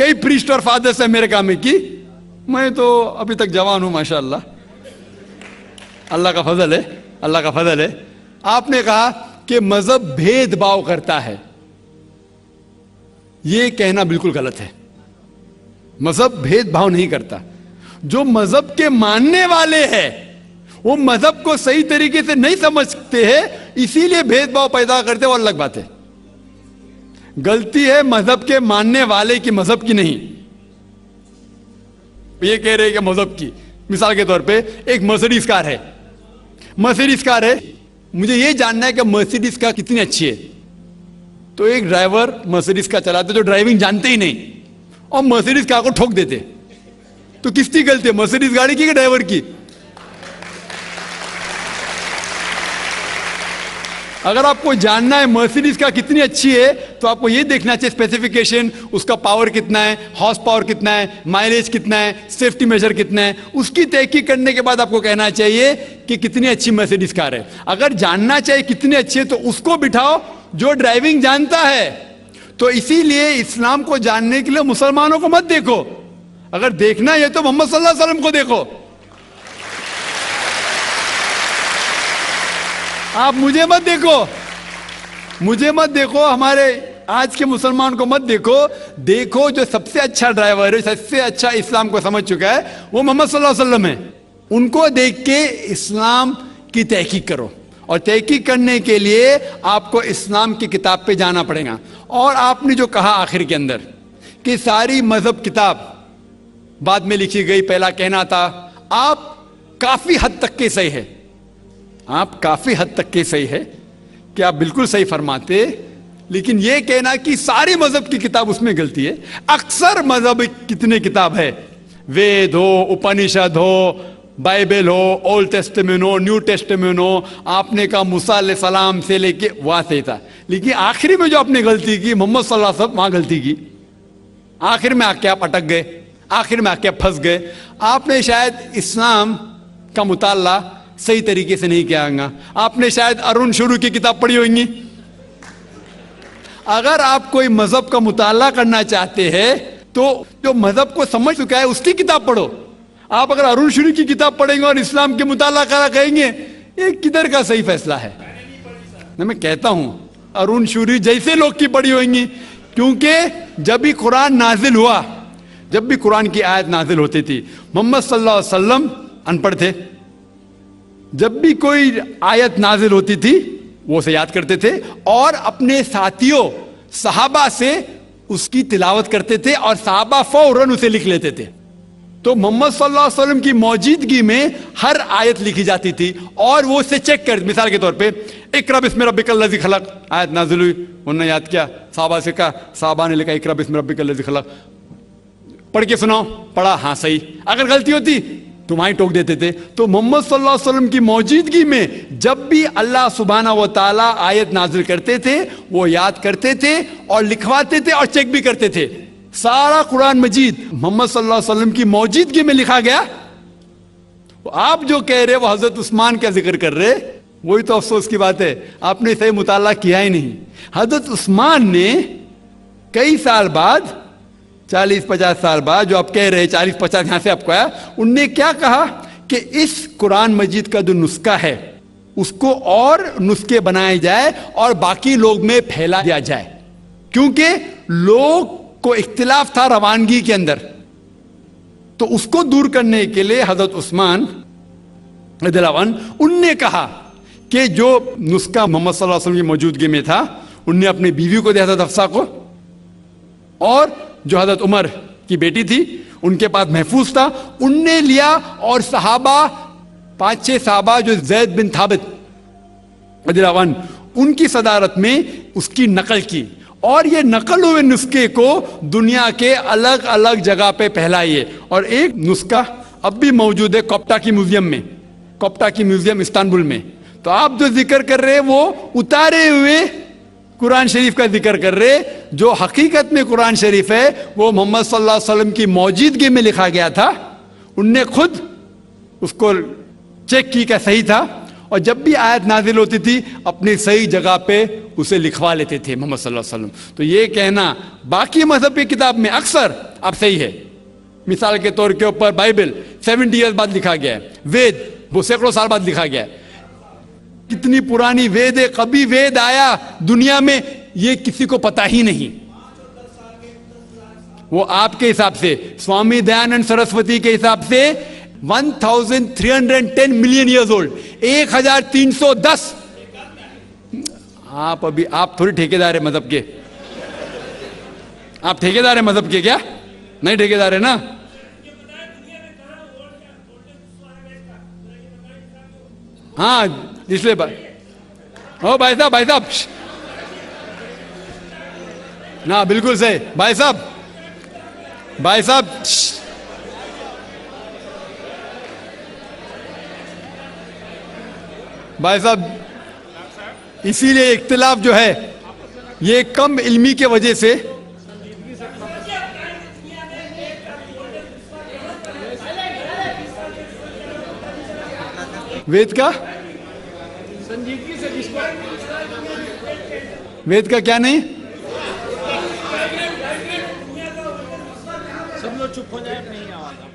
کئی پریسٹ اور فادرز ہیں میرے کام میں کی، میں تو ابھی تک جوان ہوں ماشاءاللہ، اللہ کا فضل ہے، اللہ کا فضل ہے۔ آپ نے کہا کہ مذہب بھید بھاؤ کرتا ہے، یہ کہنا بالکل غلط ہے۔ مذہب بھید بھاؤ نہیں کرتا۔ جو مذہب کے ماننے والے ہیں وہ مذہب کو صحیح طریقے سے نہیں سمجھتے ہیں، اسی لیے بھید بھاؤ پیدا کرتے، وہ الگ بات ہے۔ غلطی ہے مذہب کے ماننے والے کی، مذہب کی نہیں۔ یہ کہہ رہے کہ مذہب کی، مثال کے طور پہ ایک مرسیڈیز کار ہے، مرسیڈیز کار ہے، مجھے یہ جاننا ہے کہ مرسیڈیز کار کتنی اچھی ہے، تو ایک ڈرائیور مرسیڈیز کار چلاتے جو ڈرائیونگ جانتے ہی نہیں اور مرسیڈیز کار کو ٹھوک دیتے، تو کس کی غلطی ہے، مرسیڈیز گاڑی کی کہ ڈرائیور کی؟ اگر آپ کو جاننا ہے مرسیڈیز کا کتنی اچھی ہے تو آپ کو یہ دیکھنا چاہیے اسپیسیفیکیشن، اس کا پاور کتنا ہے، ہارس پاور کتنا ہے، مائلیج کتنا ہے، سیفٹی میجر کتنا ہے، اس کی تحقیق کرنے کے بعد آپ کو کہنا چاہیے کہ کتنی اچھی مرسیڈیز کار ہے۔ اگر جاننا چاہیے کتنی اچھی ہے تو اس کو بٹھاؤ جو ڈرائیونگ جانتا ہے۔ تو اسی لیے اسلام کو جاننے کے لیے مسلمانوں کو مت دیکھو، اگر دیکھنا ہے تو محمد صلی اللہ علیہ وسلم کو دیکھو۔ آپ مجھے مت دیکھو، مجھے مت دیکھو، ہمارے آج کے مسلمان کو مت دیکھو، دیکھو جو سب سے اچھا ڈرائیور ہے، سب سے اچھا اسلام کو سمجھ چکا ہے، وہ محمد صلی اللہ علیہ وسلم ہے۔ ان کو دیکھ کے اسلام کی تحقیق کرو، اور تحقیق کرنے کے لیے آپ کو اسلام کی کتاب پہ جانا پڑے گا۔ اور آپ نے جو کہا آخر کے اندر کہ ساری مذہب کتاب بعد میں لکھی گئی، پہلا کہنا تھا، آپ کافی حد تک کے صحیح ہے، آپ کافی حد تک کے صحیح ہے کہ آپ بالکل صحیح فرماتے، لیکن یہ کہنا کہ ساری مذہب کی کتاب اس میں غلطی ہے۔ اکثر مذہب کتنے کتاب ہے، وید ہو، اپنشد ہو، بائبل ہو، اولڈ ٹیسٹمنٹ ہو، نیو ٹیسٹمنٹ ہو، آپ نے کہا موسیٰ علیہ السلام سے لے کے وہاں سے تھا، لیکن آخری میں جو آپ نے غلطی کی محمد صلی اللہ علیہ وسلم، وہاں غلطی کی، آخر میں آ کے آپ اٹک گئے، آخر میں آ کے آپ پھنس گئے۔ آپ نے شاید اسلام کا مطالعہ صحیح طریقے سے نہیں کیا گا، آپ نے شاید ارون شروع کی کتاب پڑھی ہوگی۔ اگر آپ کوئی مذہب کا مطالعہ کرنا چاہتے ہیں تو جو مذہب کو سمجھ چکا ہے اس کی کتاب پڑھو۔ آپ اگر ارون شروع کی کتاب پڑھیں گے اور اسلام کے مطالعہ کرا کہیں گے، یہ کدھر کا صحیح فیصلہ ہے؟ میں کہتا ہوں ارون شوری جیسے لوگ کی پڑھی ہوئیں گی، کیونکہ جب بھی قرآن نازل ہوا، جب بھی قرآن کی آیت نازل ہوتی تھی، محمد صلی اللہ علیہ وسلم ان پڑھ تھے، جب بھی کوئی آیت نازل ہوتی تھی وہ اسے یاد کرتے تھے اور اپنے ساتھیوں صحابہ سے اس کی تلاوت کرتے تھے، اور صحابہ فوراً اسے لکھ لیتے تھے۔ تو محمد صلی اللہ علیہ وسلم کی موجودگی میں ہر آیت لکھی جاتی تھی اور وہ اسے چیک کر، مثال کے طور پہ اقرا بسم ربک الذی خلق آیت نازل ہوئی، انہوں نے یاد کیا، صحابہ سے کہا، صحابہ نے لکھا اقرا بسم ربک الذی خلق، پڑھ کے سناؤ، پڑھا، ہاں صحیح، اگر غلطی ہوتی تمہاری ٹوک دیتے تھے۔ تو محمد صلی اللہ علیہ وسلم کی موجودگی میں جب بھی اللہ سبحانہ و تعالیٰ آیت نازل کرتے تھے وہ یاد کرتے تھے اور لکھواتے تھے اور چیک بھی کرتے تھے۔ سارا قرآن مجید محمد صلی اللہ علیہ وسلم کی موجودگی میں لکھا گیا۔ آپ جو کہہ رہے وہ حضرت عثمان کا ذکر کر رہے، وہی تو افسوس کی بات ہے، آپ نے صحیح مطالعہ کیا ہی نہیں۔ حضرت عثمان نے کئی سال بعد، 40-50 سال بعد، جو آپ کہہ رہے 40-50 یہاں سے آپ کو آیا، ان نے کیا کہا کہ اس قرآن مجید کا جو نسخہ ہے اس کو اور نسخے بنائے جائے اور باقی لوگ میں پھیلا دیا جائے، کیونکہ لوگ کو اختلاف تھا روانگی کے اندر۔ تو اس کو دور کرنے کے لیے حضرت عثمان رضی اللہ عنہ ان نے کہا کہ جو نسخہ محمد صلی اللہ علیہ وسلم کی موجودگی میں تھا ان نے اپنی بیوی کو دیا، حضرت حفصہ کو، اور جو حضرت عمر کی بیٹی تھی ان کے پاس محفوظ تھا، ان نے لیا، اور صحابہ 5-6 صحابہ جو زید بن ثابت رضی اللہ عنہ ان کی صدارت میں اس کی نقل کی، اور یہ نقل ہوئے نسخے کو دنیا کے الگ الگ جگہ پہ پھیلائیے۔ اور ایک نسخہ اب بھی موجود ہے کوپٹا کی میوزیم میں، کوپٹا کی میوزیم استنبول میں۔ تو آپ جو ذکر کر رہے وہ اتارے ہوئے قرآن شریف کا ذکر کر رہے، جو حقیقت میں قرآن شریف ہے وہ محمد صلی اللہ علیہ وسلم کی موجودگی میں لکھا گیا تھا، ان نے خود اس کو چیک کی کہ صحیح تھا، اور جب بھی آیت نازل ہوتی تھی اپنی صحیح جگہ پہ اسے لکھوا لیتے تھے محمد صلی اللہ علیہ وسلم. تو یہ کہنا باقی مذہب کی کتاب میں اکثر اب صحیح ہے. مثال کے طور کے اوپر بائبل 70 ایئرز بعد لکھا گیا ہے, وید وہ سینکڑوں سال بعد لکھا گیا ہے. کتنی پرانی وید ہے, کبھی وید آیا دنیا میں یہ کسی کو پتا ہی نہیں. وہ آپ کے حساب سے, سوامی دیانند سرسوتی کے حساب سے 1310 ملین ایئرز اولڈ, 1310. آپ تھوڑی ٹھیکیدار ہے مذہب کے, آپ ٹھیکیدار ہیں مذہب کے کیا؟ نہیں ٹھیکیدار ہے نا. ہاں اس لیے بھائی صاحب نا بالکل صحیح. بھائی صاحب اسی لیے اختلاف جو ہے یہ کم علمی کے وجہ سے. وید کا کیا نہیں,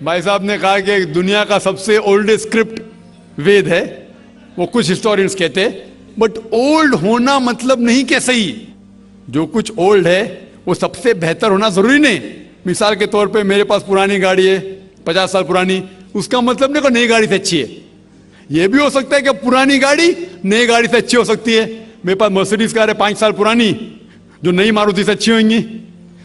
بھائی صاحب نے کہا کہ دنیا کا سب سے اولڈ اسکرپٹ وید ہے. وہ کچھ ہسٹورینس کہتے ہیں, بٹ اولڈ ہونا مطلب نہیں کہ صحیح. جو کچھ اولڈ ہے وہ سب سے بہتر ہونا ضروری نہیں. مثال کے طور پہ میرے پاس پرانی گاڑی ہے 50 سال پرانی, اس کا مطلب نہیں کہ نئی گاڑی سے اچھی ہے. یہ بھی ہو سکتا ہے کہ پرانی گاڑی نئی گاڑی سے اچھی ہو سکتی ہے. میرے پاس مرسیڈیز کار ہے 5 سال پرانی, جو نئی ماروتی سے اچھی ہوئیں گی.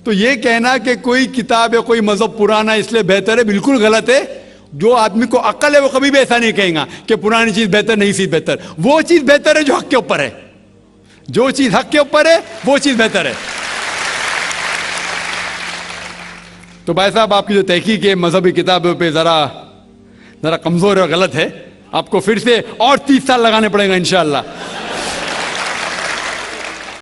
تو یہ کہنا کہ کوئی کتاب یا کوئی مذہب پرانا اس لیے بہتر ہے, بالکل غلط ہے. جو آدمی کو عقل ہے وہ کبھی بھی ایسا نہیں کہیں گا کہ پرانی چیز بہتر, نئی چیز بہتر. وہ چیز بہتر ہے جو حق کے اوپر ہے. جو چیز حق کے اوپر ہے وہ چیز بہتر ہے. تو بھائی صاحب آپ کی جو تحقیق ہے مذہبی کتابوں پہ ذرا کمزور اور غلط ہے. آپ کو پھر سے اور 30 سال لگانے پڑیں گا انشاءاللہ.